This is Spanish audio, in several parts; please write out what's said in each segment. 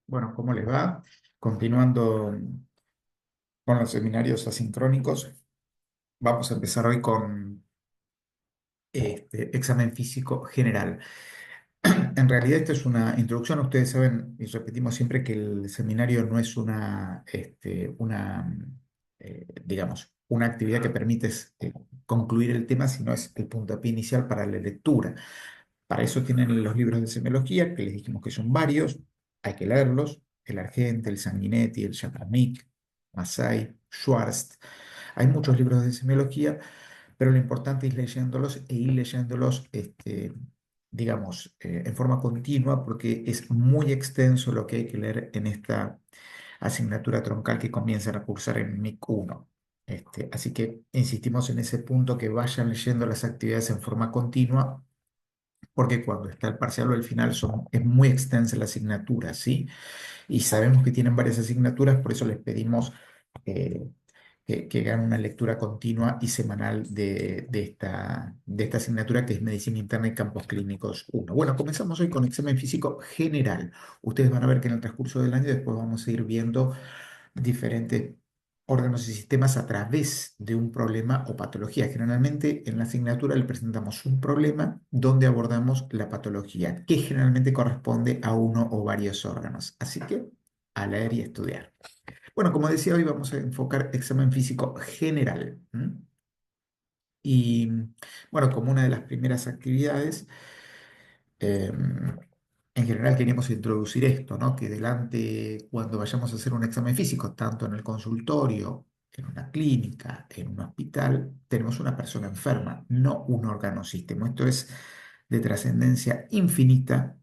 Bueno, ¿cómo les va? Continuando con los seminarios asincrónicos, vamos a empezar hoy con examen físico general. En realidad, esto es una introducción. Ustedes saben y repetimos siempre que el seminario no es digamos, una actividad que permite concluir el tema, sino es el puntapié inicial para la lectura. Para eso tienen los libros de semiología, que les dijimos que son varios, hay que leerlos, el Argente, el Sanguinetti, el Shakranik, Masai, Schwartz. Hay muchos libros de semiología, pero lo importante es leyéndolos e ir leyéndolos, digamos, en forma continua, porque es muy extenso lo que hay que leer en esta asignatura troncal que comienzan a cursar en MIC 1. Así que insistimos en ese punto, que vayan leyendo las actividades en forma continua porque cuando está el parcial o el final es muy extensa la asignatura, ¿sí? Y sabemos que tienen varias asignaturas, por eso les pedimos eh, que hagan una lectura continua y semanal de esta asignatura, que es Medicina Interna y Campos Clínicos 1. Bueno, comenzamos hoy con examen físico general. Ustedes van a ver que en el transcurso del año después vamos a ir viendo diferentes órganos y sistemas a través de un problema o patología. Generalmente en la asignatura le presentamos un problema donde abordamos la patología, que generalmente corresponde a uno o varios órganos. Así que a leer y estudiar. Bueno, como decía, hoy vamos a enfocar examen físico general. Y bueno, como una de las primeras actividades, en general queríamos introducir esto, ¿no? Que delante, cuando vayamos a hacer un examen físico, tanto en el consultorio, en una clínica, en un hospital, tenemos una persona enferma, no un órgano sistema. Esto es de trascendencia infinita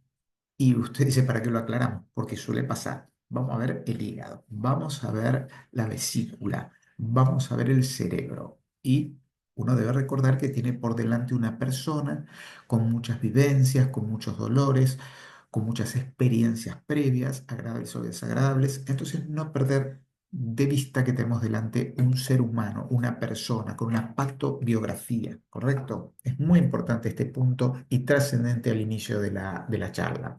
y usted dice, ¿para qué lo aclaramos? Porque suele pasar. Vamos a ver el hígado, vamos a ver la vesícula, vamos a ver el cerebro. Y uno debe recordar que tiene por delante una persona con muchas vivencias, con muchos dolores, con muchas experiencias previas, agradables o desagradables. Entonces, no perder de vista que tenemos delante un ser humano, una persona con una patobiografía, ¿correcto? Es muy importante este punto y trascendente al inicio de la charla.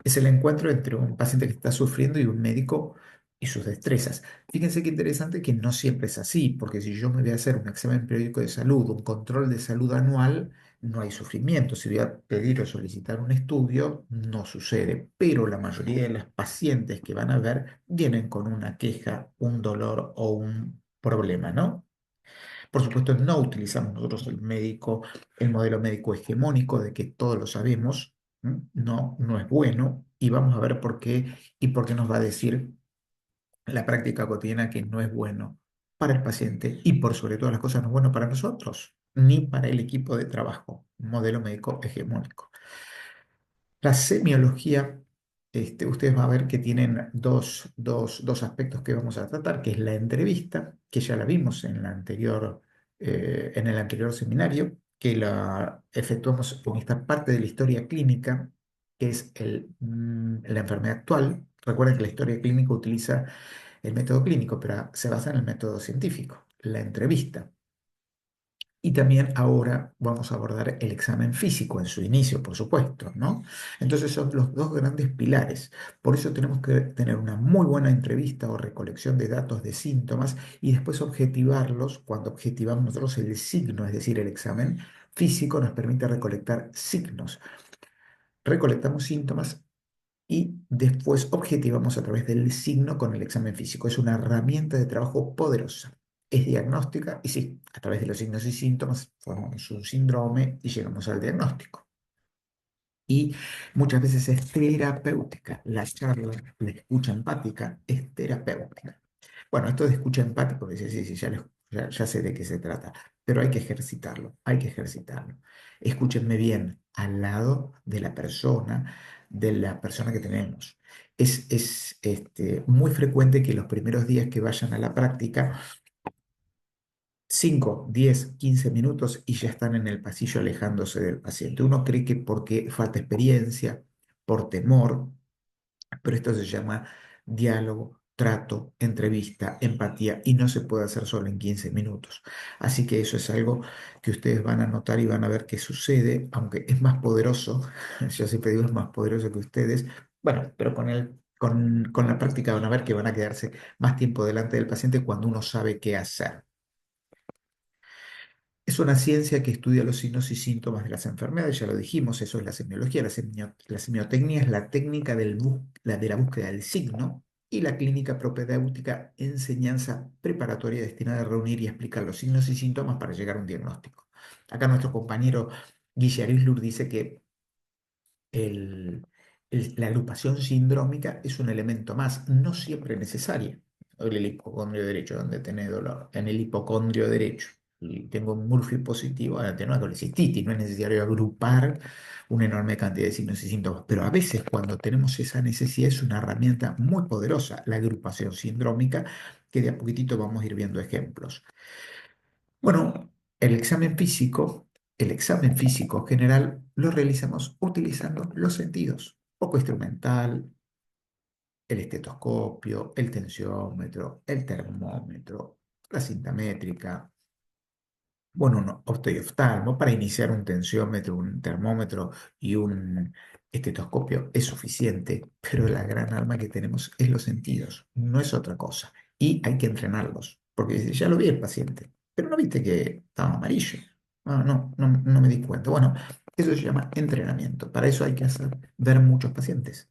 Es el encuentro entre un paciente que está sufriendo y un médico y sus destrezas. Fíjense qué interesante que no siempre es así, porque si yo me voy a hacer un examen periódico de salud, un control de salud anual, no hay sufrimiento. Si voy a pedir o solicitar un estudio, no sucede. Pero la mayoría de las pacientes que van a ver vienen con una queja, un dolor o un problema, ¿no? Por supuesto, no utilizamos nosotros el modelo médico hegemónico de que todo lo sabemos. No, no es bueno, y vamos a ver por qué y por qué nos va a decir la práctica cotidiana que no es bueno para el paciente y por sobre todas las cosas no es bueno para nosotros, ni para el equipo de trabajo. Modelo médico hegemónico. La semiología, ustedes van a ver que tienen dos aspectos que vamos a tratar, que es la entrevista, que ya la vimos en el anterior seminario, que la efectuamos en esta parte de la historia clínica, que es la enfermedad actual. Recuerden que la historia clínica utiliza el método clínico, pero se basa en el método científico, la entrevista. Y también ahora vamos a abordar el examen físico en su inicio, por supuesto, ¿no? Entonces son los dos grandes pilares. Por eso tenemos que tener una muy buena entrevista o recolección de datos de síntomas y después objetivarlos. Cuando objetivamos nosotros el signo, es decir, el examen físico nos permite recolectar signos. Recolectamos síntomas y después objetivamos a través del signo con el examen físico. Es una herramienta de trabajo poderosa. Es diagnóstica y sí, a través de los signos y síntomas formamos un síndrome y llegamos al diagnóstico. Y muchas veces es terapéutica. La charla, la escucha empática es terapéutica. Bueno, esto de escucha empática, dice, sí, sí, ya sé de qué se trata, pero hay que ejercitarlo, hay que ejercitarlo. Escúchenme bien, al lado de la persona que tenemos. Es muy frecuente que los primeros días que vayan a la práctica, 5, 10, 15 minutos y ya están en el pasillo alejándose del paciente. Uno cree que porque falta experiencia, por temor, pero esto se llama diálogo, trato, entrevista, empatía y no se puede hacer solo en 15 minutos. Así que eso es algo que ustedes van a notar y van a ver que sucede, aunque es más poderoso, yo siempre digo es más poderoso que ustedes, Bueno, pero con la práctica van a ver que van a quedarse más tiempo delante del paciente cuando uno sabe qué hacer. Es una ciencia que estudia los signos y síntomas de las enfermedades, ya lo dijimos, eso es la semiología. La semiotecnia es la técnica de la búsqueda del signo y la clínica propedéutica, enseñanza preparatoria destinada a reunir y explicar los signos y síntomas para llegar a un diagnóstico. Acá nuestro compañero Guille Arislur dice que el- la agrupación sindrómica es un elemento más, no siempre necesaria. El hipocondrio derecho, donde tenés dolor, en el hipocondrio derecho, y tengo un Murphy positivo, ahora tengo una colecistitis, no es necesario agrupar una enorme cantidad de signos y síntomas, pero a veces cuando tenemos esa necesidad es una herramienta muy poderosa, la agrupación sindrómica, que de a poquitito vamos a ir viendo ejemplos. Bueno, el examen físico general lo realizamos utilizando los sentidos, poco instrumental, el estetoscopio, el tensiómetro, el termómetro, la cinta métrica, bueno, un ortooftalmo para iniciar un tensiómetro, un termómetro y un estetoscopio es suficiente, pero la gran arma que tenemos es los sentidos, no es otra cosa. Y hay que entrenarlos, porque dice, ya lo vi el paciente, pero no viste que estaba amarillo. No me di cuenta. Bueno, eso se llama entrenamiento. Para eso hay que hacer ver muchos pacientes.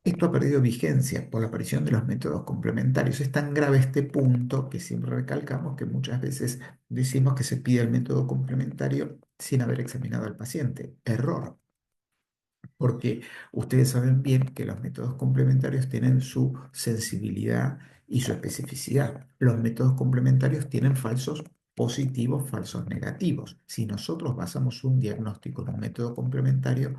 Esto ha perdido vigencia por la aparición de los métodos complementarios. Es tan grave este punto que siempre recalcamos que muchas veces decimos que se pide el método complementario sin haber examinado al paciente. Error, porque ustedes saben bien que los métodos complementarios tienen su sensibilidad y su especificidad. Los métodos complementarios tienen falsos positivos, falsos negativos. Si nosotros basamos un diagnóstico en un método complementario,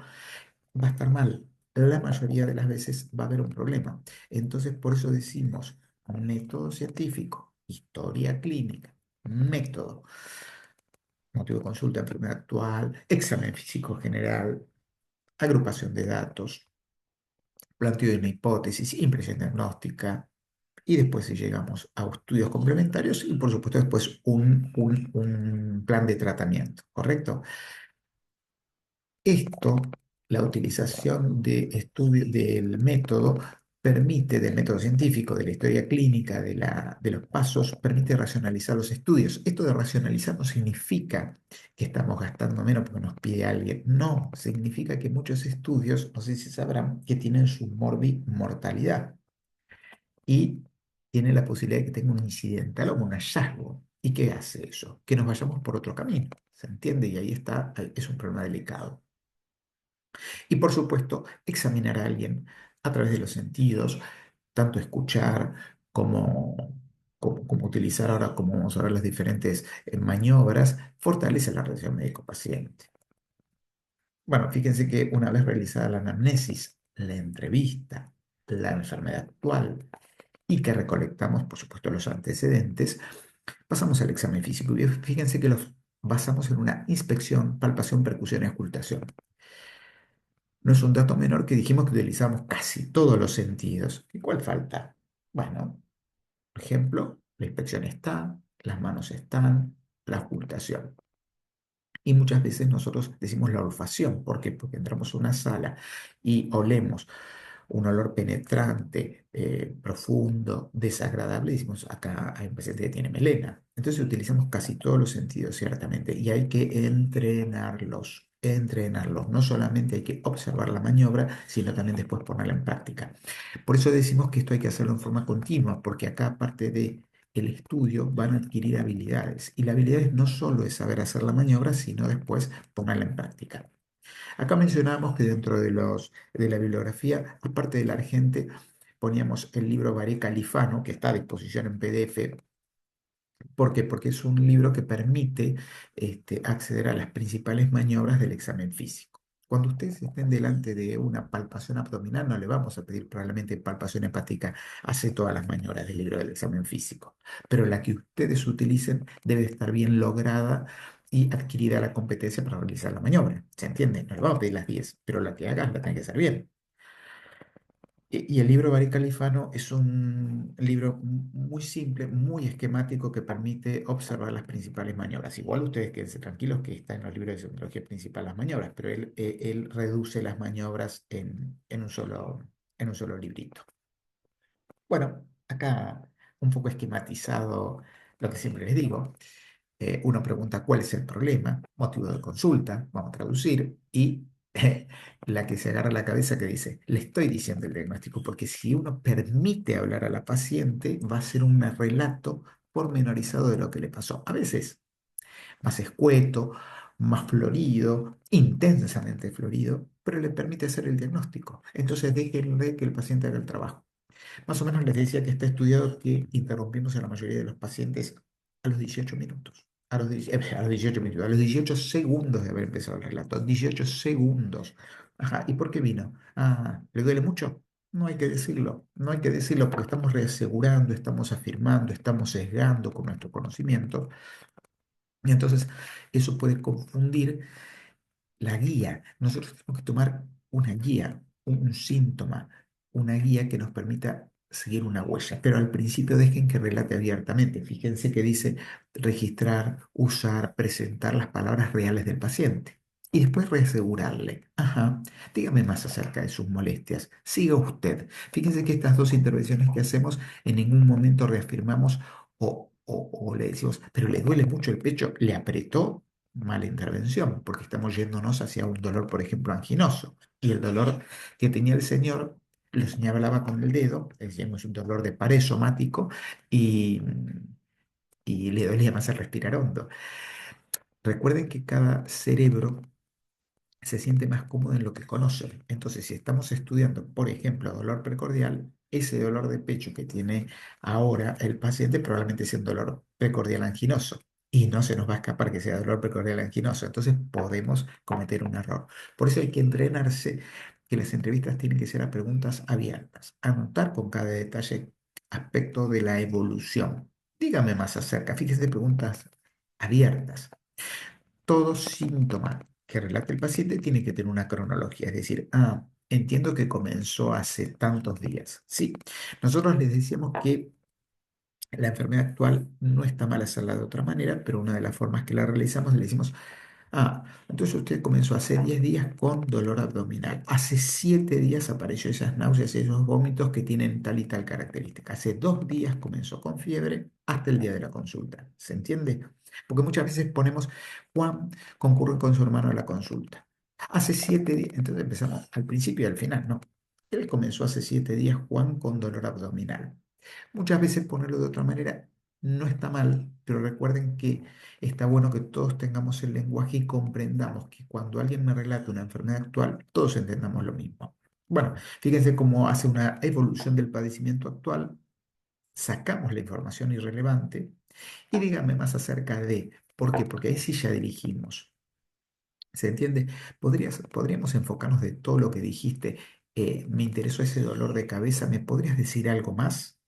va a estar mal. La mayoría de las veces va a haber un problema. Entonces, por eso decimos método científico, historia clínica, método, motivo de consulta, enfermedad actual, examen físico general, agrupación de datos, planteo de una hipótesis, impresión diagnóstica, y después si llegamos a estudios complementarios y por supuesto después un plan de tratamiento, ¿correcto? Esto, la utilización de estudio, del método, permite, del método científico, de la historia clínica, de los pasos, permite racionalizar los estudios. Esto de racionalizar no significa que estamos gastando menos porque nos pide alguien. No, significa que muchos estudios, no sé si sabrán, que tienen su mortalidad y tiene la posibilidad de que tenga un incidental o un hallazgo. ¿Y qué hace eso? Que nos vayamos por otro camino. ¿Se entiende? Y ahí está, es un problema delicado. Y por supuesto, examinar a alguien a través de los sentidos, tanto escuchar como utilizar ahora, como vamos a ver las diferentes maniobras, fortalece la relación médico-paciente. Bueno, fíjense que una vez realizada la anamnesis, la entrevista, la enfermedad actual y que recolectamos, por supuesto, los antecedentes, pasamos al examen físico. Y fíjense que los basamos en una inspección, palpación, percusión y ocultación. No es un dato menor que dijimos que utilizamos casi todos los sentidos. ¿Y cuál falta? Bueno, por ejemplo, la inspección está, las manos están, la ocultación. Y muchas veces nosotros decimos la olfacción. ¿Por qué? Porque entramos a una sala y olemos un olor penetrante, profundo, desagradable, y decimos, acá hay un paciente que tiene melena. Entonces utilizamos casi todos los sentidos, ciertamente, y hay que entrenarlos. No solamente hay que observar la maniobra, sino también después ponerla en práctica. Por eso decimos que esto hay que hacerlo en forma continua, porque acá, aparte de el estudio, van a adquirir habilidades. Y la habilidad no solo es saber hacer la maniobra, sino después ponerla en práctica. Acá mencionábamos que dentro de la bibliografía, aparte de la Argente, poníamos el libro Baré Califano, que está a disposición en PDF. ¿Por qué? Porque es un libro que permite acceder a las principales maniobras del examen físico. Cuando ustedes estén delante de una palpación abdominal, no le vamos a pedir probablemente palpación hepática, hace todas las maniobras del libro del examen físico, pero la que ustedes utilicen debe estar bien lograda y adquirida la competencia para realizar la maniobra. ¿Se entiende? No le vamos a pedir las 10, pero la que hagan la tiene que hacer bien. Y el libro Bari Califano es un libro muy simple, muy esquemático que permite observar las principales maniobras. Igual ustedes quédense tranquilos que está en los libros de sismología principal las maniobras, pero él reduce las maniobras en un solo librito. Bueno, acá un poco esquematizado lo que siempre les digo. Uno pregunta cuál es el problema, motivo de consulta, vamos a traducir, y la que se agarra a la cabeza que dice, le estoy diciendo el diagnóstico, porque si uno permite hablar a la paciente, va a ser un relato pormenorizado de lo que le pasó. A veces más escueto, más florido, intensamente florido, pero le permite hacer el diagnóstico. Entonces déjenle que el paciente haga el trabajo. Más o menos les decía que está estudiado que interrumpimos en la mayoría de los pacientes a los 18 minutos. A los 18 minutos, a los 18 segundos de haber empezado el relato. 18 segundos. Ajá, ¿y por qué vino? Ah, ¿le duele mucho? No hay que decirlo, no hay que decirlo porque estamos reasegurando, estamos afirmando, estamos sesgando con nuestro conocimiento. Y entonces eso puede confundir la guía. Nosotros tenemos que tomar una guía, un síntoma, una guía que nos permita seguir una huella. Pero al principio dejen que relate abiertamente. Fíjense que dice registrar, usar, presentar las palabras reales del paciente. Y después reasegurarle. Ajá, dígame más acerca de sus molestias. Siga usted. Fíjense que estas dos intervenciones que hacemos en ningún momento reafirmamos o le decimos, pero le duele mucho el pecho, le apretó, mala intervención, porque estamos yéndonos hacia un dolor, por ejemplo, anginoso. Y el dolor que tenía el señor lo señalaba con el dedo, decíamos un dolor de pared somático, y, y le dolía más el respirar hondo. Recuerden que cada cerebro se siente más cómodo en lo que conoce. Entonces, si estamos estudiando, por ejemplo, dolor precordial, ese dolor de pecho que tiene ahora el paciente probablemente sea un dolor precordial anginoso. Y no se nos va a escapar que sea dolor precordial anginoso. Entonces podemos cometer un error. Por eso hay que entrenarse que las entrevistas tienen que ser a preguntas abiertas. Anotar con cada detalle aspecto de la evolución. Dígame más acerca. Fíjese preguntas abiertas. Todo síntoma que relate el paciente tiene que tener una cronología, es decir, entiendo que comenzó hace tantos días. Sí, nosotros les decíamos que la enfermedad actual no está mal hacerla de otra manera, pero una de las formas que la realizamos le decimos, entonces usted comenzó hace 10 días con dolor abdominal. Hace 7 días apareció esas náuseas y esos vómitos que tienen tal y tal característica. Hace 2 días comenzó con fiebre hasta el día de la consulta. ¿Se entiende? Porque muchas veces ponemos, Juan concurre con su hermano a la consulta. Hace 7 días, entonces empezamos al principio y al final, no. Él comenzó hace 7 días, Juan, con dolor abdominal. Muchas veces ponerlo de otra manera no está mal, pero recuerden que está bueno que todos tengamos el lenguaje y comprendamos que cuando alguien me relata una enfermedad actual, todos entendamos lo mismo. Bueno, fíjense cómo hace una evolución del padecimiento actual, sacamos la información irrelevante y díganme más acerca de, ¿por qué? Porque ahí sí ya dirigimos. ¿Se entiende? Podríamos enfocarnos de todo lo que dijiste. Me interesó ese dolor de cabeza, ¿me podrías decir algo más?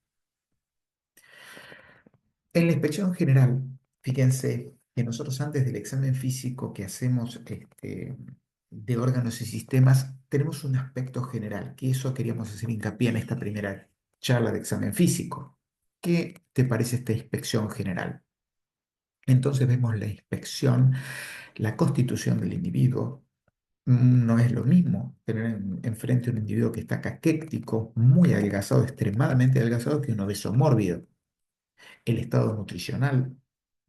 En la inspección general, fíjense que nosotros antes del examen físico que hacemos de órganos y sistemas, tenemos un aspecto general, que eso queríamos hacer hincapié en esta primera charla de examen físico. ¿Qué te parece esta inspección general? Entonces vemos la inspección, la constitución del individuo. No es lo mismo tener enfrente a un individuo que está caquéctico, muy adelgazado, extremadamente adelgazado, que un obeso mórbido. El estado nutricional,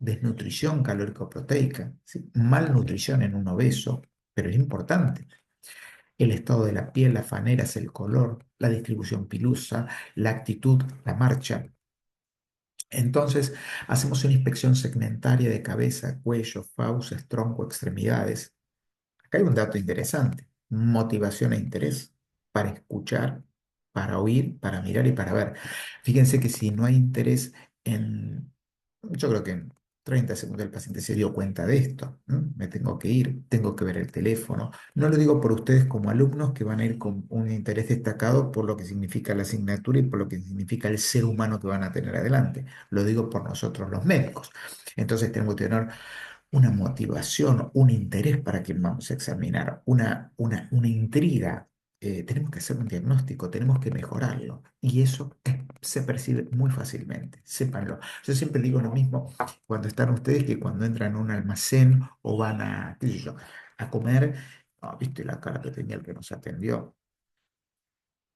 desnutrición calórico-proteica, ¿sí? Malnutrición en un obeso, pero es importante. El estado de la piel, las faneras, el color, la distribución pilosa, la actitud, la marcha. Entonces, hacemos una inspección segmentaria de cabeza, cuello, fauces, tronco, extremidades. Acá hay un dato interesante, motivación e interés para escuchar, para oír, para mirar y para ver. Fíjense que si no hay interés yo creo que en 30 segundos el paciente se dio cuenta de esto. Me tengo que ir, tengo que ver el teléfono. No lo digo por ustedes como alumnos que van a ir con un interés destacado por lo que significa la asignatura y por lo que significa el ser humano que van a tener adelante. Lo digo por nosotros los médicos. Entonces tenemos que tener una motivación, un interés para quien vamos a examinar, una intriga. tenemos que hacer un diagnóstico, tenemos que mejorarlo. Y eso se percibe muy fácilmente, sépanlo. Yo siempre digo lo mismo cuando están ustedes que cuando entran a un almacén o van a, qué sé yo, a comer. "Ah, ¿viste la cara que tenía el que nos atendió?".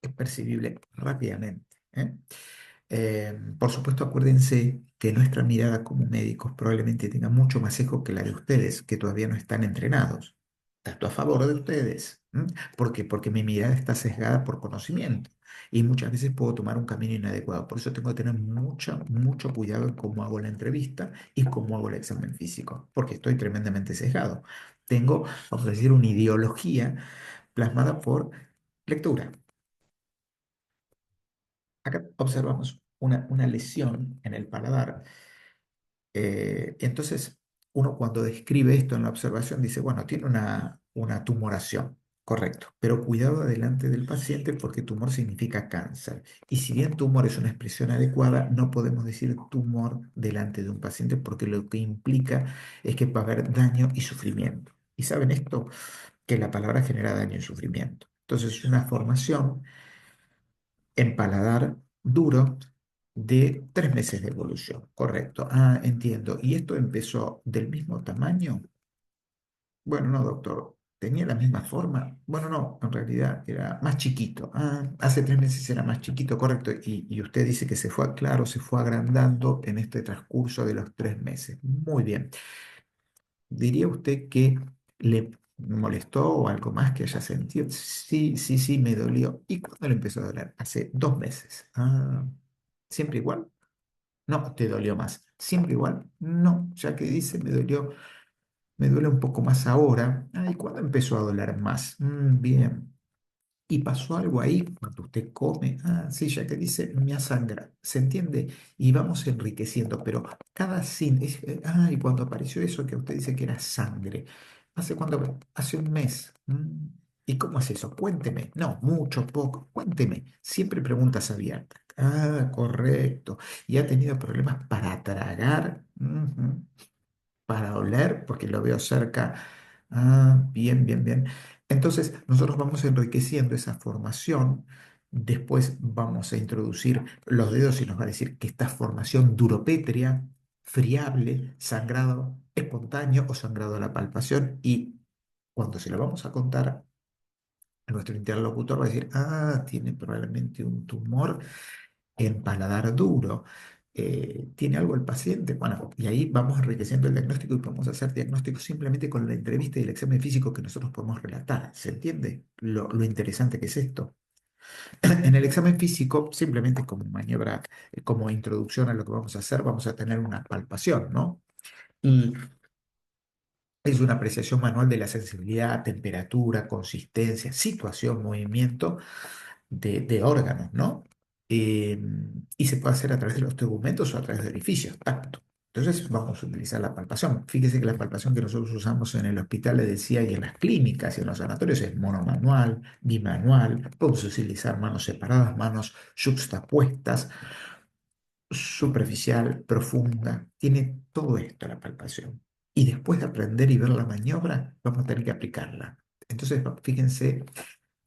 Es percibible rápidamente. ¿Eh? Por supuesto, acuérdense que nuestra mirada como médicos probablemente tenga mucho más sesgo que la de ustedes, que todavía no están entrenados. Esto a favor de ustedes. ¿M? ¿Por qué? Porque mi mirada está sesgada por conocimiento y muchas veces puedo tomar un camino inadecuado. Por eso tengo que tener mucho cuidado en cómo hago la entrevista y cómo hago el examen físico, porque estoy tremendamente sesgado. Tengo, vamos a decir, una ideología plasmada por lectura. Acá observamos una lesión en el paladar. Entonces, uno cuando describe esto en la observación dice, bueno, tiene una tumoración, correcto, pero cuidado delante del paciente porque tumor significa cáncer. Y si bien tumor es una expresión adecuada, no podemos decir tumor delante de un paciente porque lo que implica es que va a haber daño y sufrimiento. ¿Y saben esto? Que la palabra genera daño y sufrimiento. Entonces, una formación en paladar duro de 3 meses de evolución, correcto. Ah, entiendo. ¿Y esto empezó del mismo tamaño? Bueno, no, doctor. ¿Tenía la misma forma? Bueno, no, en realidad era más chiquito. Ah, hace 3 meses era más chiquito, correcto. Y usted dice que se fue, claro, se fue agrandando en este transcurso de los 3 meses. Muy bien. ¿Diría usted que le molestó o algo más que haya sentido? Sí, sí, sí, me dolió. ¿Y cuándo le empezó a doler? Hace 2 meses. Ah, ¿siempre igual? No, te dolió más. ¿Siempre igual? No, ya que dice me duele un poco más ahora. Ah, ¿y cuándo empezó a doler más? Bien. Y pasó algo ahí cuando usted come. Ah, sí, ya que dice, me sangra. ¿Se entiende? Y vamos enriqueciendo, pero cada sin. Ah, y cuando apareció eso que usted dice que era sangre. ¿Hace cuánto? Hace un mes. ¿Y cómo es eso? Cuénteme. No, mucho, poco. Cuénteme. Siempre preguntas abiertas. Ah, correcto. ¿Y ha tenido problemas para tragar? Ujú. Para oler, porque lo veo cerca. Ah, bien, bien, bien. Entonces, nosotros vamos enriqueciendo esa formación. Después vamos a introducir los dedos y nos va a decir que esta formación duropétrea, friable, sangrado espontáneo o sangrado a la palpación. Y cuando se lo vamos a contar, nuestro interlocutor va a decir, ah, tiene probablemente un tumor en paladar duro. ¿Tiene algo el paciente? Bueno, y ahí vamos enriqueciendo el diagnóstico y podemos hacer diagnósticos simplemente con la entrevista y el examen físico que nosotros podemos relatar. ¿Se entiende lo interesante que es esto? En el examen físico, simplemente como maniobra, como introducción a lo que vamos a hacer, vamos a tener una palpación, ¿no? Y es una apreciación manual de la sensibilidad, temperatura, consistencia, situación, movimiento de órganos, ¿no? Eh, y se puede hacer a través de los tegumentos o a través de orificios, tacto. Entonces vamos a utilizar la palpación. Fíjese que la palpación que nosotros usamos en el hospital, le decía, y en las clínicas y en los sanatorios es monomanual, bimanual. Podemos utilizar manos separadas, manos yuxtapuestas, superficial, profunda. Tiene todo esto la palpación. Y después de aprender y ver la maniobra, vamos a tener que aplicarla. Entonces, fíjense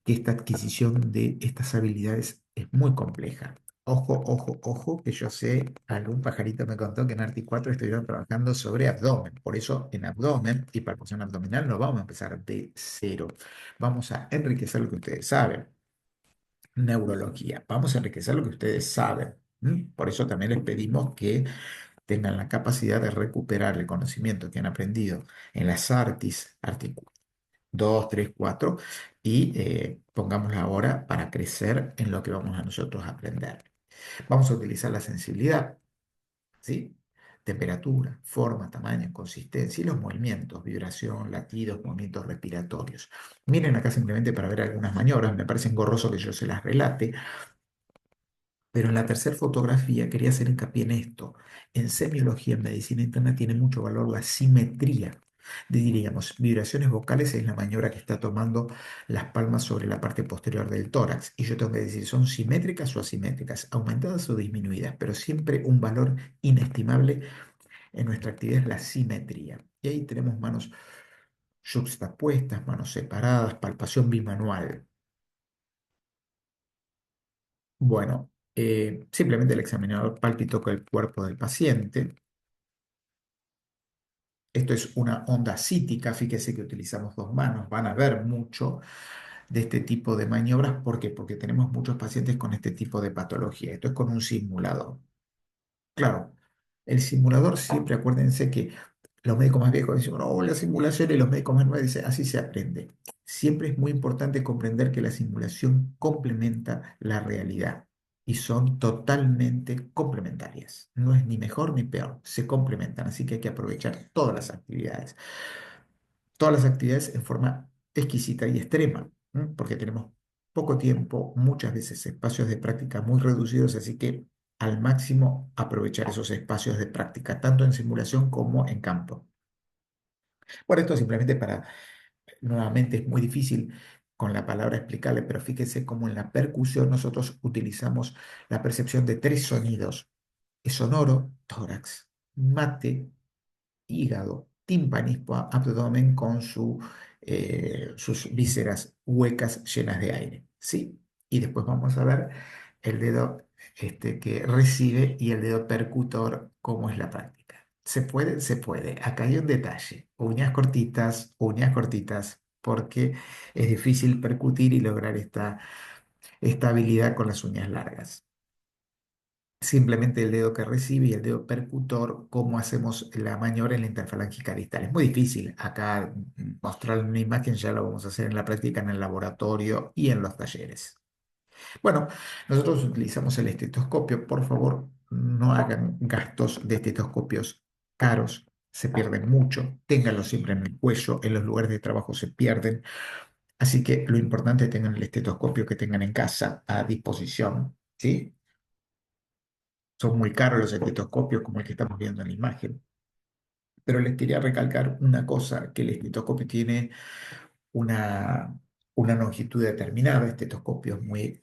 que esta adquisición de estas habilidades es muy compleja. Ojo, ojo, ojo, que yo sé, algún pajarito me contó que en Arti 4 estuvieron trabajando sobre abdomen. Por eso en abdomen y palpación abdominal no vamos a empezar de cero. Vamos a enriquecer lo que ustedes saben. Neurología. Vamos a enriquecer lo que ustedes saben. Por eso también les pedimos que tengan la capacidad de recuperar el conocimiento que han aprendido en las ARTIS, 2, 3, 4, y pongámosla ahora para crecer en lo que vamos a nosotros a aprender. Vamos a utilizar la sensibilidad, ¿sí? Temperatura, forma, tamaño, consistencia y los movimientos, vibración, latidos, movimientos respiratorios. Miren acá simplemente para ver algunas maniobras, me parece engorroso que yo se las relate, pero en la tercera fotografía quería hacer hincapié en esto. En semiología, en medicina interna, tiene mucho valor la simetría. Diríamos, vibraciones vocales es la maniobra que está tomando las palmas sobre la parte posterior del tórax. Y yo tengo que decir, ¿son simétricas o asimétricas? Aumentadas o disminuidas, pero siempre un valor inestimable en nuestra actividad es la simetría. Y ahí tenemos manos yuxtapuestas, manos separadas, palpación bimanual. Bueno, simplemente el examinador palpitó el cuerpo del paciente. Esto es una onda cítica, fíjese que utilizamos dos manos, van a ver mucho de este tipo de maniobras. ¿Por qué? Porque tenemos muchos pacientes con este tipo de patología. Esto es con un simulador. Claro, el simulador siempre, acuérdense que los médicos más viejos dicen, no, la simulación, y los médicos más nuevos dicen, así se aprende. Siempre es muy importante comprender que la simulación complementa la realidad y son totalmente complementarias. No es ni mejor ni peor, se complementan, así que hay que aprovechar todas las actividades en forma exquisita y extrema, ¿m? Porque tenemos poco tiempo, muchas veces espacios de práctica muy reducidos, así que al máximo aprovechar esos espacios de práctica, tanto en simulación como en campo. Por esto simplemente para, nuevamente es muy difícil con la palabra explicarle, pero fíjese cómo en la percusión nosotros utilizamos la percepción de tres sonidos: sonoro, tórax, mate, hígado, timpanismo, abdomen con sus vísceras huecas llenas de aire, ¿sí? Y después vamos a ver el dedo que recibe y el dedo percutor, cómo es la práctica. ¿Se puede? Se puede. Acá hay un detalle. Uñas cortitas, porque es difícil percutir y lograr esta habilidad con las uñas largas. Simplemente el dedo que recibe y el dedo percutor, cómo hacemos la maniobra en la interfalángica distal. Es muy difícil acá mostrar una imagen, ya lo vamos a hacer en la práctica, en el laboratorio y en los talleres. Bueno, nosotros utilizamos el estetoscopio. Por favor, no hagan gastos de estetoscopios caros, se pierden mucho. Ténganlo siempre en el cuello, en los lugares de trabajo se pierden. Así que lo importante es que tengan el estetoscopio que tengan en casa a disposición, ¿sí? Son muy caros los estetoscopios como el que estamos viendo en la imagen. Pero les quería recalcar una cosa, que el estetoscopio tiene una, una longitud determinada. Estetoscopios muy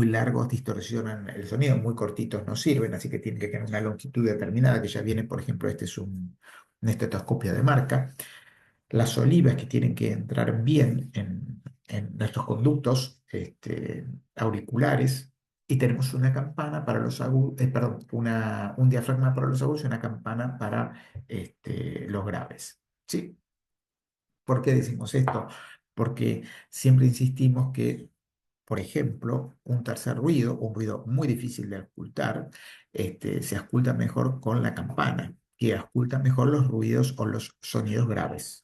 largos distorsionan el sonido, muy cortitos no sirven, así que tienen que tener una longitud determinada, que ya viene, por ejemplo, este es un estetoscopio de marca. Las olivas que tienen que entrar bien en nuestros conductos auriculares, y tenemos una campana para los agudos, perdón, un diafragma para los agudos y una campana para los graves. ¿Sí? ¿Por qué decimos esto? Porque siempre insistimos que, por ejemplo, un tercer ruido, un ruido muy difícil de ocultar, se oculta mejor con la campana, que oculta mejor los ruidos o los sonidos graves.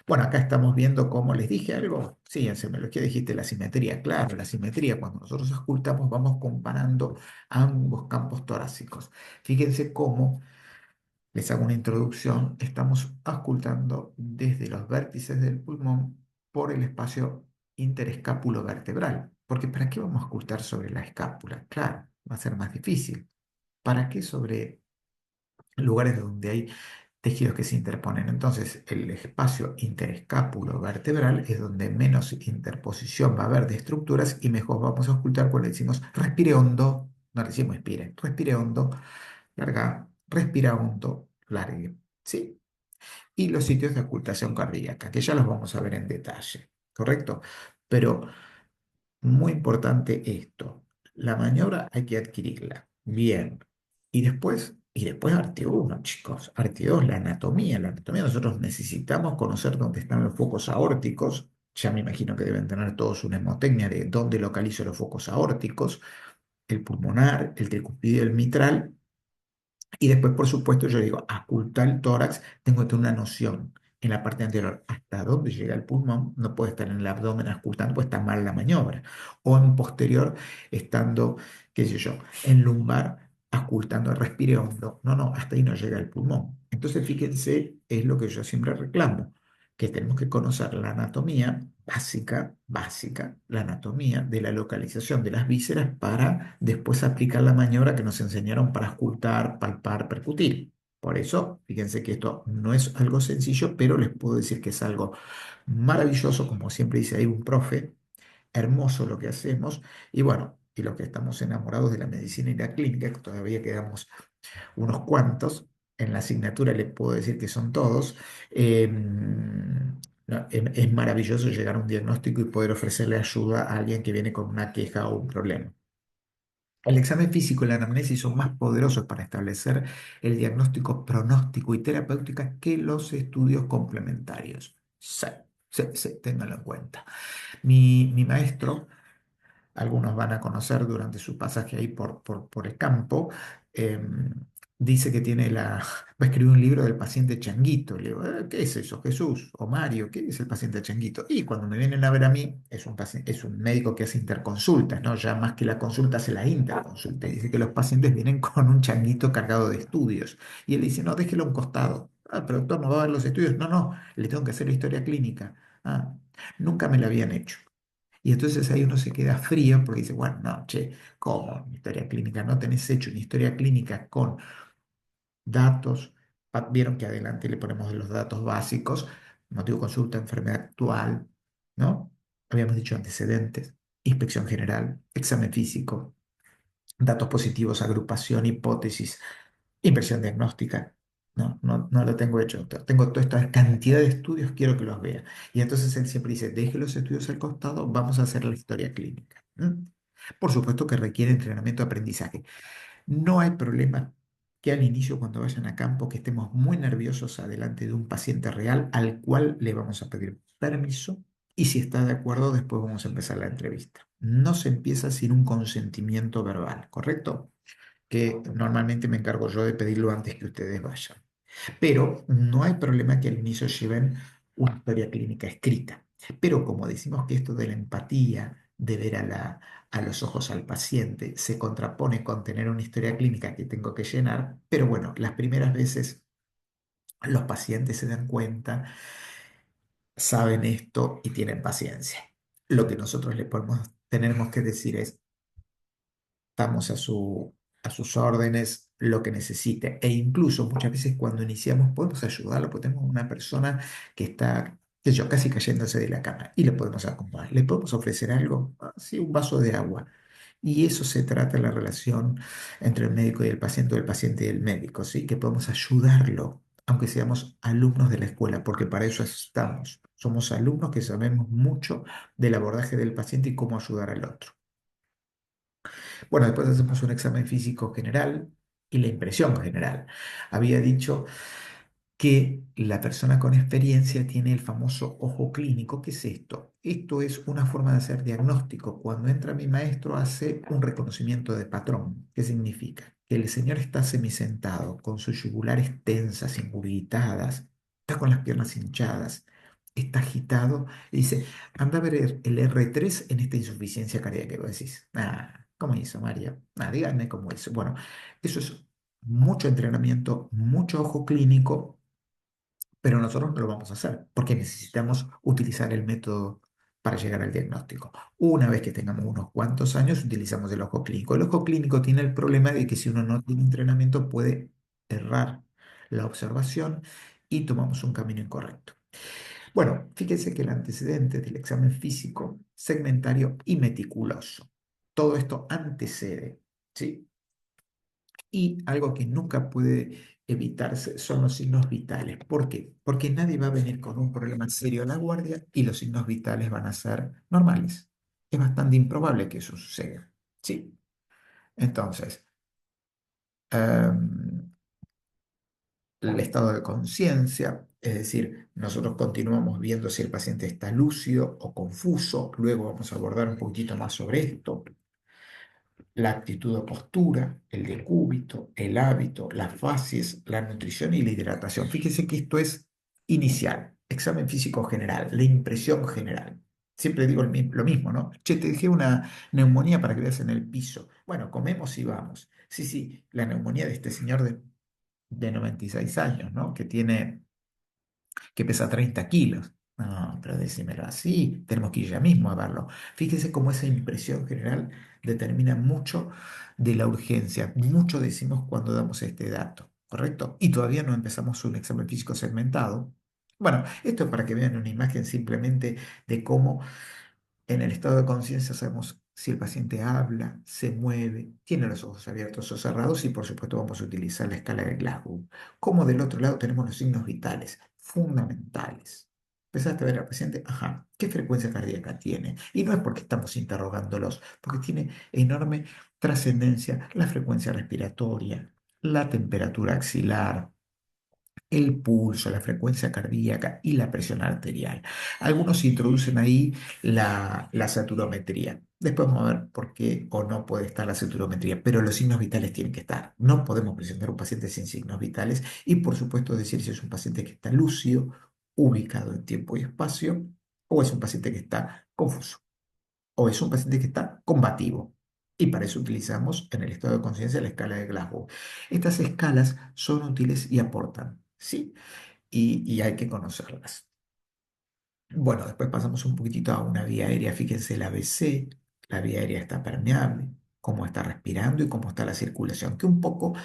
Bueno, acá estamos viendo cómo les dije algo. Fíjense, me lo que dijiste, la simetría. Claro, la simetría, cuando nosotros ocultamos, vamos comparando ambos campos torácicos. Fíjense cómo, les hago una introducción, estamos ocultando desde los vértices del pulmón por el espacio interescápulo vertebral. Porque ¿para qué vamos a ocultar sobre la escápula? Claro, va a ser más difícil. ¿Para qué sobre lugares donde hay tejidos que se interponen? Entonces, el espacio interescápulo vertebral es donde menos interposición va a haber de estructuras y mejor vamos a ocultar cuando decimos respire hondo, no decimos expire, respire hondo, larga, respira hondo, largue, ¿sí? Y los sitios de ocultación cardíaca, que ya los vamos a ver en detalle, ¿correcto? Pero muy importante esto, la maniobra hay que adquirirla bien. Y después arte uno, chicos, arte 2, la anatomía. La anatomía, nosotros necesitamos conocer dónde están los focos aórticos. Ya me imagino que deben tener todos una hemotecnia de dónde localizo los focos aórticos, el pulmonar, el tricuspidio y el mitral. Y después, por supuesto, yo digo, ocultar el tórax, tengo que tener una noción en la parte anterior hasta dónde llega el pulmón. No puede estar en el abdomen ocultando, pues está mal la maniobra. O en posterior, estando, qué sé yo, en lumbar, ocultando, respire hondo. No, no, hasta ahí no llega el pulmón. Entonces, fíjense, es lo que yo siempre reclamo, que tenemos que conocer la anatomía básica, la anatomía de la localización de las vísceras para después aplicar la maniobra que nos enseñaron para ocultar, palpar, percutir. Por eso, fíjense que esto no es algo sencillo, pero les puedo decir que es algo maravilloso, como siempre dice ahí un profe, hermoso lo que hacemos, y bueno, y los que estamos enamorados de la medicina y la clínica, que todavía quedamos unos cuantos, en la asignatura les puedo decir que son todos, No, es maravilloso llegar a un diagnóstico y poder ofrecerle ayuda a alguien que viene con una queja o un problema. El examen físico y la anamnesis son más poderosos para establecer el diagnóstico pronóstico y terapéutica que los estudios complementarios. Sí, sí, sí, ténganlo en cuenta. Mi maestro, algunos van a conocer durante su pasaje ahí por el campo, eh, dice que tiene va a escribir un libro del paciente changuito. Le digo, ¿qué es eso, Jesús? O Mario, ¿qué es el paciente changuito? Y cuando me vienen a ver a mí, es un médico que hace interconsultas, ¿no? Ya más que la consulta, hace la interconsulta. Y dice que los pacientes vienen con un changuito cargado de estudios. Y él dice, no, déjelo a un costado. Ah, pero doctor, ¿no va a ver los estudios? No, no, le tengo que hacer la historia clínica. Ah, nunca me la habían hecho. Y entonces ahí uno se queda frío porque dice, bueno, no, che, ¿cómo? Una historia clínica, no tenés hecho una historia clínica con datos. Vieron que adelante le ponemos los datos básicos, motivo de consulta, enfermedad actual, ¿no? Habíamos dicho antecedentes, inspección general, examen físico, datos positivos, agrupación, hipótesis, impresión diagnóstica. No, no, no lo tengo hecho. Tengo toda esta cantidad de estudios, quiero que los vea. Y entonces él siempre dice, deje los estudios al costado, vamos a hacer la historia clínica. ¿Mm? Por supuesto que requiere entrenamiento, aprendizaje. No hay problema que al inicio, cuando vayan a campo, que estemos muy nerviosos adelante de un paciente real al cual le vamos a pedir permiso y si está de acuerdo, después vamos a empezar la entrevista. No se empieza sin un consentimiento verbal, ¿correcto? Que normalmente me encargo yo de pedirlo antes que ustedes vayan. Pero no hay problema que al inicio lleven una historia clínica escrita. Pero como decimos que esto de la empatía, de ver a los ojos al paciente, se contrapone con tener una historia clínica que tengo que llenar, pero bueno, las primeras veces los pacientes se dan cuenta, saben esto y tienen paciencia. Lo que nosotros tenemos que decir es, estamos a sus órdenes, lo que necesite. E incluso muchas veces cuando iniciamos podemos ayudarlo, porque tenemos una persona que está, qué sé yo, casi cayéndose de la cama y le podemos acompañar. Le podemos ofrecer algo, así un vaso de agua. Y eso se trata de la relación entre el médico y el paciente, o el paciente y el médico, ¿sí? Que podemos ayudarlo, aunque seamos alumnos de la escuela, porque para eso estamos. Somos alumnos que sabemos mucho del abordaje del paciente y cómo ayudar al otro. Bueno, después hacemos un examen físico general y la impresión general. Había dicho que la persona con experiencia tiene el famoso ojo clínico. ¿Qué es esto? Esto es una forma de hacer diagnóstico. Cuando entra mi maestro hace un reconocimiento de patrón. ¿Qué significa? Que el señor está semisentado, con sus yugulares tensas, ingurgitadas, está con las piernas hinchadas, está agitado y dice, anda a ver el R3 en esta insuficiencia cardíaca. Y vos decís, ah, ¿cómo hizo María? Ah, díganme cómo hizo. Bueno, eso es mucho entrenamiento, mucho ojo clínico, pero nosotros no lo vamos a hacer porque necesitamos utilizar el método para llegar al diagnóstico. Una vez que tengamos unos cuantos años, utilizamos el ojo clínico. El ojo clínico tiene el problema de que si uno no tiene entrenamiento puede errar la observación y tomamos un camino incorrecto. Bueno, fíjense que el antecedente del examen físico, segmentario y meticuloso. Todo esto antecede, ¿sí? Y algo que nunca puede evitarse son los signos vitales. ¿Por qué? Porque nadie va a venir con un problema serio a la guardia y los signos vitales van a ser normales. Es bastante improbable que eso suceda. Sí. Entonces, em, el estado de conciencia, es decir, nosotros continuamos viendo si el paciente está lúcido o confuso. Luego vamos a abordar un poquito más sobre esto. La actitud o postura, el decúbito, el hábito, las fases, la nutrición y la hidratación. Fíjese que esto es inicial, examen físico general, la impresión general. Siempre digo lo mismo, ¿no? Che, te dejé una neumonía para que veas en el piso. Bueno, comemos y vamos. Sí, sí, la neumonía de este señor de 96 años, ¿no? Que pesa 30 kilos. No, pero decímelo así, tenemos que ir ya mismo a verlo. Fíjese cómo esa impresión general determina mucho de la urgencia. Mucho decimos cuando damos este dato, ¿correcto? Y todavía no empezamos un examen físico segmentado. Bueno, esto es para que vean una imagen simplemente de cómo en el estado de conciencia sabemos si el paciente habla, se mueve, tiene los ojos abiertos o cerrados y por supuesto vamos a utilizar la escala de Glasgow. Como del otro lado tenemos los signos vitales, fundamentales. Empezaste a ver al paciente, ajá, ¿qué frecuencia cardíaca tiene? Y no es porque estamos interrogándolos, porque tiene enorme trascendencia la frecuencia respiratoria, la temperatura axilar, el pulso, la frecuencia cardíaca y la presión arterial. Algunos introducen ahí la saturometría. Después vamos a ver por qué o no puede estar la saturometría, pero los signos vitales tienen que estar. No podemos presentar un paciente sin signos vitales y por supuesto decir si es un paciente que está lúcido, ubicado en tiempo y espacio, o es un paciente que está confuso, o es un paciente que está combativo. Y para eso utilizamos en el estado de conciencia la escala de Glasgow. Estas escalas son útiles y aportan, ¿sí? Y hay que conocerlas. Bueno, después pasamos un poquitito a una vía aérea. Fíjense la ABC, la vía aérea está permeable, cómo está respirando y cómo está la circulación, que un poco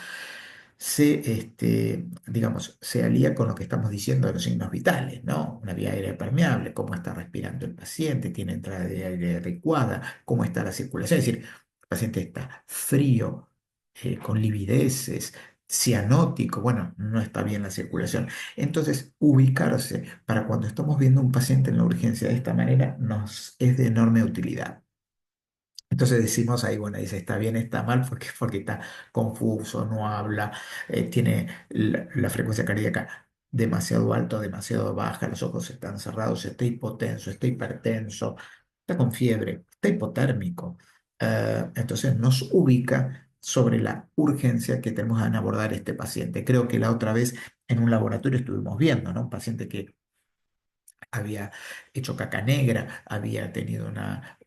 digamos, se alía con lo que estamos diciendo de los signos vitales, ¿no? Una vía aérea permeable, cómo está respirando el paciente, tiene entrada de aire adecuada, cómo está la circulación. Es decir, el paciente está frío, con livideces, cianótico, bueno, no está bien la circulación. Entonces, ubicarse para cuando estamos viendo un paciente en la urgencia de esta manera nos es de enorme utilidad. Entonces decimos ahí, bueno, dice, está bien, está mal, porque está confuso, no habla, tiene la frecuencia cardíaca demasiado alta o demasiado baja, los ojos están cerrados, está hipotenso, está hipertenso, está con fiebre, está hipotérmico. Entonces nos ubica sobre la urgencia que tenemos en abordar este paciente. Creo que la otra vez en un laboratorio estuvimos viendo, ¿no? Un paciente que había hecho caca negra, había tenido una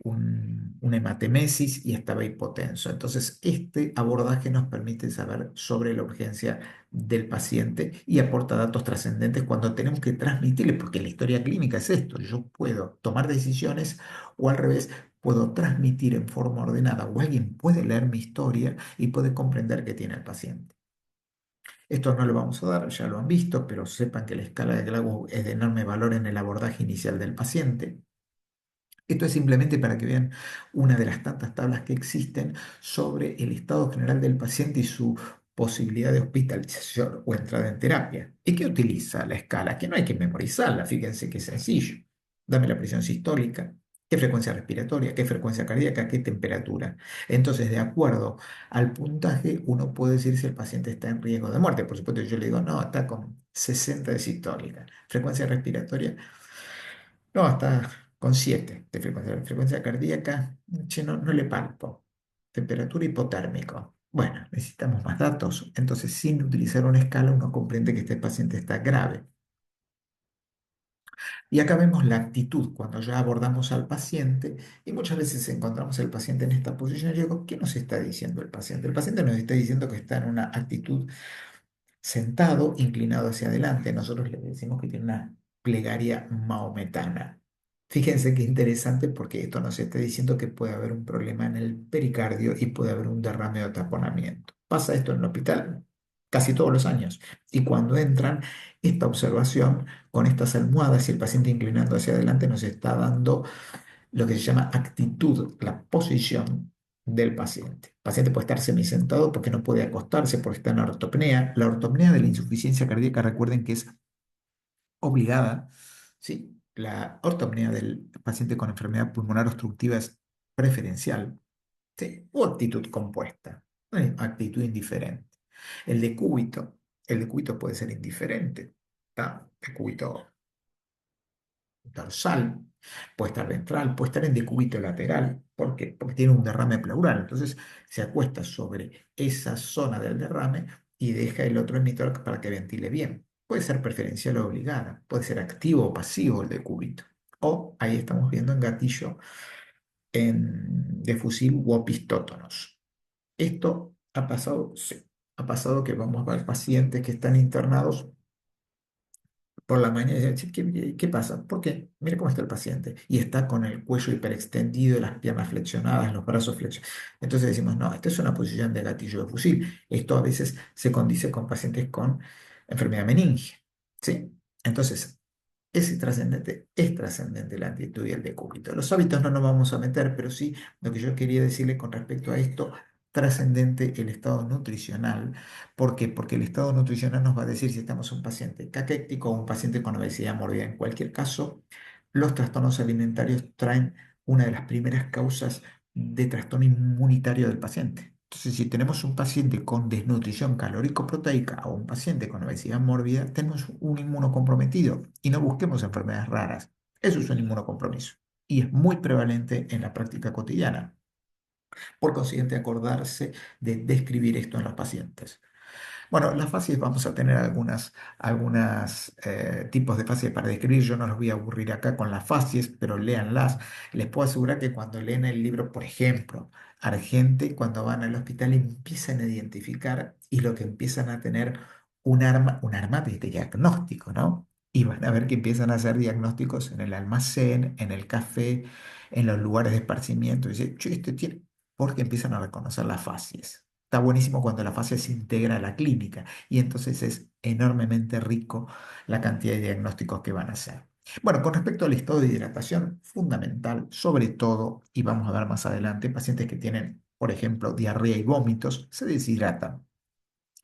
hematemesis y estaba hipotenso. Entonces, este abordaje nos permite saber sobre la urgencia del paciente y aporta datos trascendentes cuando tenemos que transmitirle, porque la historia clínica es esto, yo puedo tomar decisiones o al revés, puedo transmitir en forma ordenada o alguien puede leer mi historia y puede comprender qué tiene el paciente. Esto no lo vamos a dar, ya lo han visto, pero sepan que la escala de Glasgow es de enorme valor en el abordaje inicial del paciente. Esto es simplemente para que vean una de las tantas tablas que existen sobre el estado general del paciente y su posibilidad de hospitalización o entrada en terapia. ¿Y qué utiliza la escala? Que no hay que memorizarla, fíjense que es sencillo. Dame la presión sistólica, qué frecuencia respiratoria, qué frecuencia cardíaca, qué temperatura. Entonces, de acuerdo al puntaje, uno puede decir si el paciente está en riesgo de muerte. Por supuesto, yo le digo, no, está con 60 de sistólica. Frecuencia respiratoria. No, está con 7 de frecuencia. Frecuencia cardíaca, che, no le palpo. Temperatura hipotérmico. Bueno, necesitamos más datos. Entonces, sin utilizar una escala, uno comprende que este paciente está grave. Y acá vemos la actitud cuando ya abordamos al paciente y muchas veces encontramos al paciente en esta posición y digo, ¿qué nos está diciendo el paciente? El paciente nos está diciendo que está en una actitud sentado, inclinado hacia adelante. Nosotros le decimos que tiene una plegaria maometana. Fíjense qué interesante porque esto nos está diciendo que puede haber un problema en el pericardio y puede haber un derrame o taponamiento. Pasa esto en el hospital casi todos los años. Y cuando entran, esta observación con estas almohadas y el paciente inclinando hacia adelante nos está dando lo que se llama actitud, la posición del paciente. El paciente puede estar semisentado porque no puede acostarse, porque está en ortopnea. La ortopnea de la insuficiencia cardíaca, recuerden que es obligada, ¿sí? La ortopnea del paciente con enfermedad pulmonar obstructiva es preferencial, ¿sí? O actitud compuesta, actitud indiferente. El decúbito, el decúbito puede ser indiferente, ¿tá? Decúbito dorsal, puede estar ventral, puede estar en decúbito lateral. ¿Por qué? Porque tiene un derrame pleural. Entonces se acuesta sobre esa zona del derrame y deja el otro emitor para que ventile bien. Puede ser preferencial o obligada, puede ser activo o pasivo el decúbito. O ahí estamos viendo en gatillo de fusil u opistótonos. Esto ha pasado, sí. Ha pasado que vamos a ver pacientes que están internados por la mañana y decir, ¿qué pasa? ¿Por qué? Mira cómo está el paciente. Y está con el cuello hiperextendido, las piernas flexionadas, los brazos flexionados. Entonces decimos, no, esta es una posición de gatillo de fusil. Esto a veces se condice con pacientes con enfermedad meningia. ¿Sí? Entonces, es trascendente la actitud y el decúbito. Los hábitos no nos vamos a meter, pero sí lo que yo quería decirle con respecto a esto, trascendente el estado nutricional. ¿Por qué? Porque el estado nutricional nos va a decir si estamos un paciente caquético o un paciente con obesidad mórbida. En cualquier caso, los trastornos alimentarios traen una de las primeras causas de trastorno inmunitario del paciente. Entonces, si tenemos un paciente con desnutrición calórico-proteica o un paciente con obesidad mórbida, tenemos un inmunocomprometido y no busquemos enfermedades raras. Eso es un inmunocompromiso y es muy prevalente en la práctica cotidiana. Por consiguiente, acordarse de describir esto en los pacientes. Bueno, las fases vamos a tener algunas tipos de fases para describir. Yo no los voy a aburrir acá con las fases, pero léanlas. Les puedo asegurar que cuando leen el libro, por ejemplo, Argente, cuando van al hospital empiezan a identificar y lo que empiezan a tener un arma de diagnóstico, ¿no? Y van a ver que empiezan a hacer diagnósticos en el almacén, en el café, en los lugares de esparcimiento. Dice, "Che, este tiene", porque empiezan a reconocer las fases. Está buenísimo cuando la fase se integra a la clínica y entonces es enormemente rico la cantidad de diagnósticos que van a hacer. Bueno, con respecto al estado de hidratación, fundamental, sobre todo, y vamos a ver más adelante, pacientes que tienen, por ejemplo, diarrea y vómitos, se deshidratan.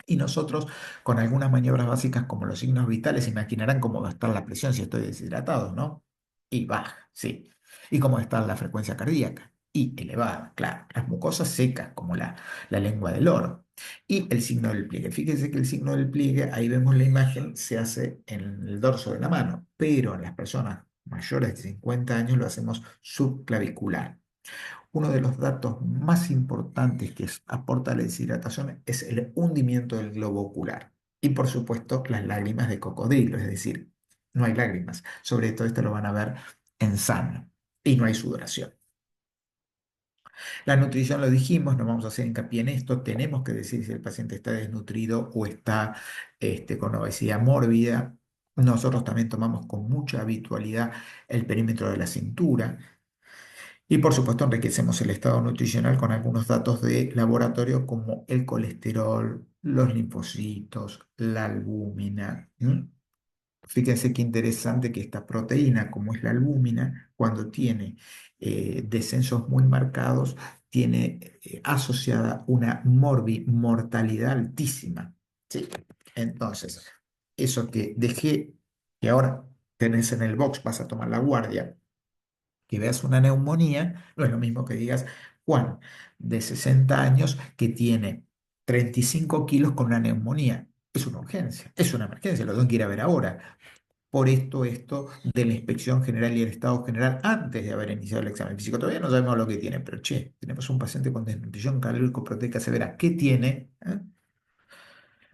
Y nosotros, con algunas maniobras básicas como los signos vitales, imaginarán cómo va a estar la presión si estoy deshidratado, ¿no? Y baja, sí. Y cómo está la frecuencia cardíaca. Y elevada, claro. Las mucosas secas, como la lengua del oro. Y el signo del pliegue. Fíjense que el signo del pliegue, ahí vemos la imagen, se hace en el dorso de la mano, pero en las personas mayores de 50 años lo hacemos subclavicular. Uno de los datos más importantes que aporta la deshidratación es el hundimiento del globo ocular. Y por supuesto, las lágrimas de cocodrilo, es decir, no hay lágrimas. Sobre todo esto lo van a ver en sano. Y no hay sudoración. La nutrición lo dijimos, no vamos a hacer hincapié en esto. Tenemos que decir si el paciente está desnutrido o está con obesidad mórbida. Nosotros también tomamos con mucha habitualidad el perímetro de la cintura. Y por supuesto enriquecemos el estado nutricional con algunos datos de laboratorio como el colesterol, los linfocitos, la albúmina. Fíjense qué interesante que esta proteína, como es la albúmina, cuando tiene descensos muy marcados, tiene asociada una mortalidad altísima. ¿Sí? Entonces, eso que dejé, que ahora tenés en el box, vas a tomar la guardia que veas una neumonía, no es lo mismo que digas Juan, de 60 años, que tiene 35 kilos con una neumonía. Es una urgencia, es una emergencia, lo tengo que ir a ver ahora. Por esto de la inspección general y el estado general antes de haber iniciado el examen físico. Todavía no sabemos lo que tiene, pero che, tenemos un paciente con desnutrición calórico-proteica severa. ¿Qué tiene?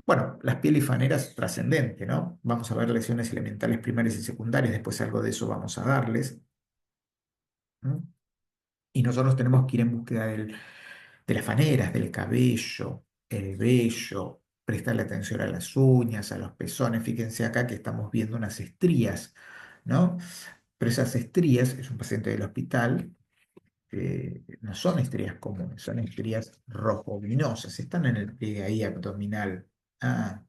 Bueno, las pieles faneras trascendente, ¿no? Vamos a ver lesiones elementales primarias y secundarias, después algo de eso vamos a darles. ¿Mm? Y nosotros tenemos que ir en búsqueda de las faneras, del cabello, el vello, prestarle atención a las uñas, a los pezones. Fíjense acá que estamos viendo unas estrías, ¿no? Pero esas estrías, es un paciente del hospital, no son estrías comunes, son estrías rojovinosas, están en el pliegue ahí abdominal.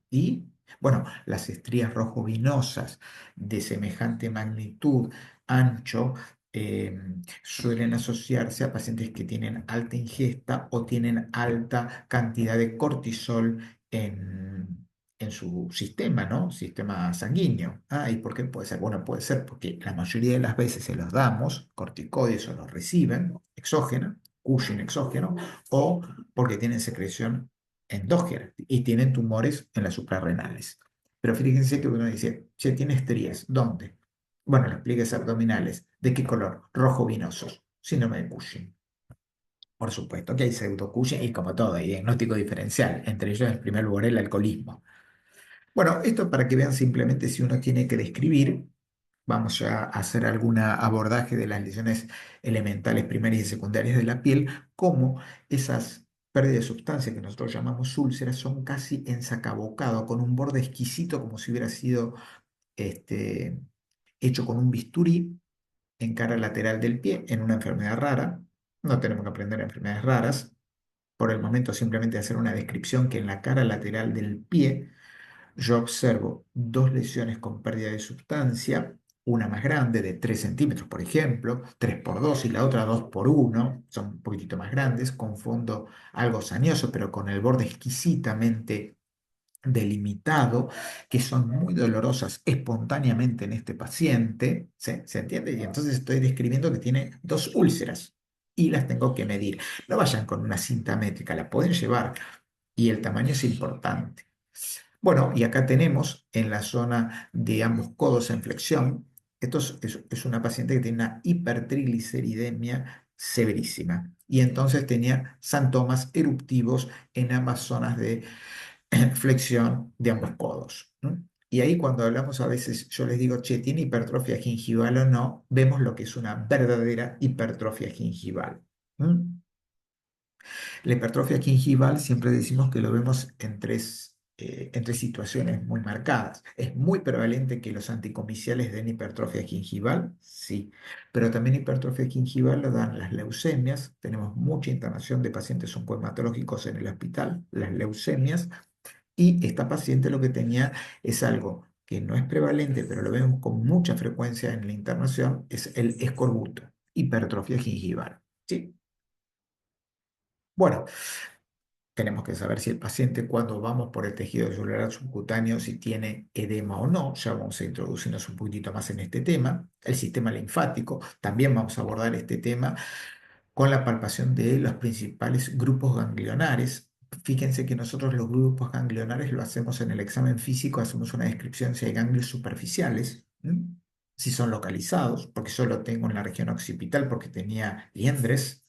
Y bueno, las estrías rojovinosas de semejante magnitud, ancho, eh, suelen asociarse a pacientes que tienen alta ingesta o tienen alta cantidad de cortisol en su sistema, ¿no? Sistema sanguíneo. ¿Y por qué puede ser? Bueno, puede ser porque la mayoría de las veces se los damos, corticoides o los reciben, exógeno, Cushing exógeno, o porque tienen secreción endógena y tienen tumores en las suprarrenales. Pero fíjense que uno dice, che, tiene estrías. ¿Dónde? Bueno, los pliegues abdominales. ¿De qué color? Rojo vinosos. Síndrome de Cushing. Por supuesto que hay pseudo-Cushing y como todo, hay diagnóstico diferencial. Entre ellos, en primer lugar, el alcoholismo. Bueno, esto para que vean simplemente si uno tiene que describir, vamos a hacer algún abordaje de las lesiones elementales primarias y secundarias de la piel, cómo esas pérdidas de sustancia que nosotros llamamos úlceras son casi ensacabocado, con un borde exquisito como si hubiera sido este, hecho con un bisturí en cara lateral del pie, en una enfermedad rara. No tenemos que aprender enfermedades raras. Por el momento simplemente hacer una descripción que en la cara lateral del pie yo observo dos lesiones con pérdida de sustancia, una más grande de 3 centímetros, por ejemplo, 3 por 2 y la otra 2 por 1, son un poquitito más grandes, con fondo algo sañoso, pero con el borde exquisitamente delimitado, que son muy dolorosas espontáneamente en este paciente, ¿se entiende? Y entonces estoy describiendo que tiene dos úlceras y las tengo que medir. No vayan con una cinta métrica, la pueden llevar y el tamaño es importante. Bueno, y acá tenemos en la zona de ambos codos en flexión, esto es una paciente que tiene una hipertrigliceridemia severísima y entonces tenía síntomas eruptivos en ambas zonas de flexión de ambos codos, ¿no? Y ahí cuando hablamos a veces, yo les digo, che, ¿tiene hipertrofia gingival o no? Vemos lo que es una verdadera hipertrofia gingival. ¿Mm? La hipertrofia gingival siempre decimos que lo vemos en tres situaciones muy marcadas. Es muy prevalente que los anticomiciales den hipertrofia gingival, sí, pero también hipertrofia gingival lo dan las leucemias. Tenemos mucha internación de pacientes oncohematológicos en el hospital, las leucemias, y esta paciente lo que tenía es algo que no es prevalente, pero lo vemos con mucha frecuencia en la internación, es el escorbuto, hipertrofia gingival. ¿Sí? Bueno, tenemos que saber si el paciente, cuando vamos por el tejido celular subcutáneo, si tiene edema o no. Ya vamos a introducirnos un poquitito más en este tema. El sistema linfático, también vamos a abordar este tema con la palpación de los principales grupos ganglionares. Fíjense que nosotros los grupos ganglionares lo hacemos en el examen físico, hacemos una descripción si hay ganglios superficiales, ¿m? Si son localizados, porque yo lo tengo en la región occipital porque tenía liendres,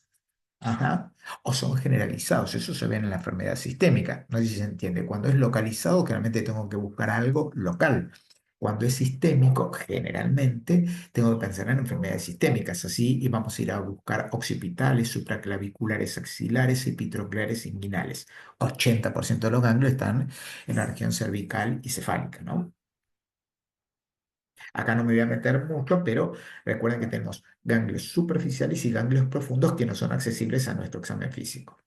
ajá, o son generalizados. Eso se ve en la enfermedad sistémica. No sé si se entiende. Cuando es localizado, claramente tengo que buscar algo local. Cuando es sistémico, generalmente tengo que pensar en enfermedades sistémicas. Así, y vamos a ir a buscar occipitales, supraclaviculares axilares, epitropicales inguinales. 80% de los ganglios están en la región cervical y cefálica, ¿no? Acá no me voy a meter mucho, pero recuerden que tenemos ganglios superficiales y ganglios profundos que no son accesibles a nuestro examen físico.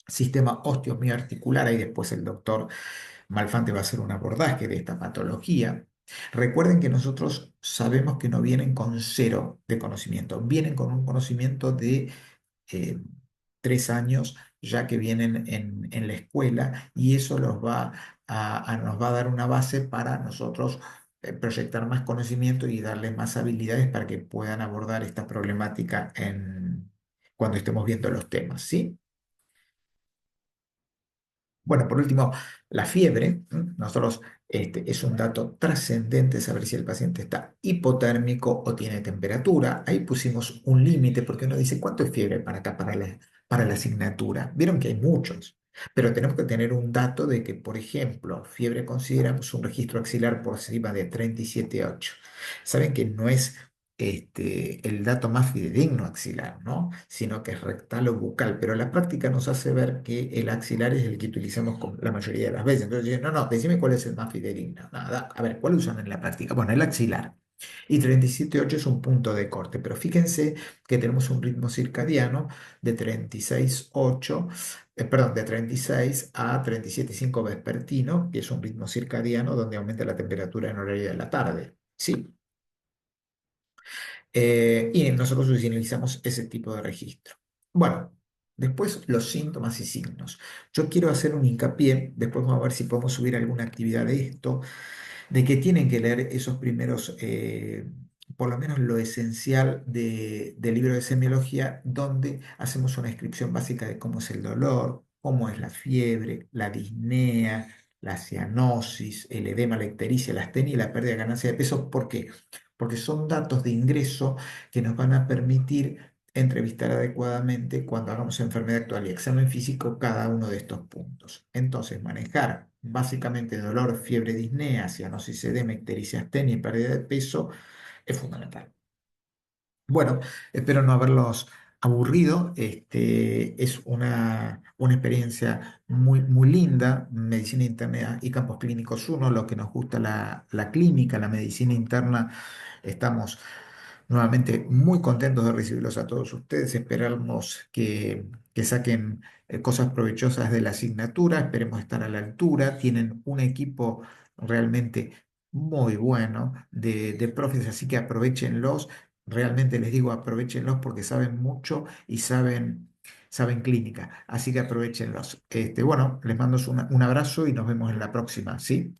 Sistema osteomiarticular, y después el doctor Malfante va a hacer un abordaje de esta patología. Recuerden que nosotros sabemos que no vienen con cero de conocimiento, vienen con un conocimiento de eh, 3 años, ya que vienen en la escuela, y eso nos va a dar una base para nosotros proyectar más conocimiento y darles más habilidades para que puedan abordar esta problemática cuando estemos viendo los temas, ¿sí? Bueno, por último, la fiebre. Nosotros, es un dato trascendente saber si el paciente está hipotérmico o tiene temperatura. Ahí pusimos un límite porque uno dice, ¿cuánto es fiebre para acá, para la asignatura? Vieron que hay muchos, pero tenemos que tener un dato de que, por ejemplo, fiebre consideramos un registro axilar por encima de 37,8. Saben que no es el dato más fidedigno axilar, ¿no? Sino que es rectal o bucal, pero la práctica nos hace ver que el axilar es el que utilizamos la mayoría de las veces. Entonces, no, no, decime cuál es el más fidedigno. Nada, a ver, ¿cuál usan en la práctica? Bueno, el axilar. Y 37,8 es un punto de corte, pero fíjense que tenemos un ritmo circadiano de 36,8, perdón, de 36 a 37,5 vespertino, que es un ritmo circadiano donde aumenta la temperatura en horario de la tarde. Sí, y nosotros utilizamos ese tipo de registro. Bueno, después los síntomas y signos. Yo quiero hacer un hincapié, después vamos a ver si podemos subir alguna actividad de esto, de que tienen que leer esos primeros, por lo menos lo esencial del libro de semiología, donde hacemos una descripción básica de cómo es el dolor, cómo es la fiebre, la disnea, la cianosis, el edema, la ictericia, la astenia y la pérdida de ganancia de peso. ¿Por qué? Porque son datos de ingreso que nos van a permitir entrevistar adecuadamente cuando hagamos enfermedad actual y examen físico cada uno de estos puntos. Entonces, manejar básicamente dolor, fiebre, disnea, cianosis, edema, ictericia, astenia y pérdida de peso es fundamental. Bueno, espero no haberlos aburrido. Es una experiencia muy, muy linda. Medicina interna y campos clínicos uno, lo que nos gusta la clínica, la medicina interna. Estamos nuevamente muy contentos de recibirlos a todos ustedes. Esperamos que saquen cosas provechosas de la asignatura. Esperemos estar a la altura. Tienen un equipo realmente muy bueno de profes, así que aprovechenlos. Realmente les digo, aprovechenlos porque saben mucho y saben clínica, así que aprovechenlos. Bueno, les mando un abrazo y nos vemos en la próxima, ¿sí?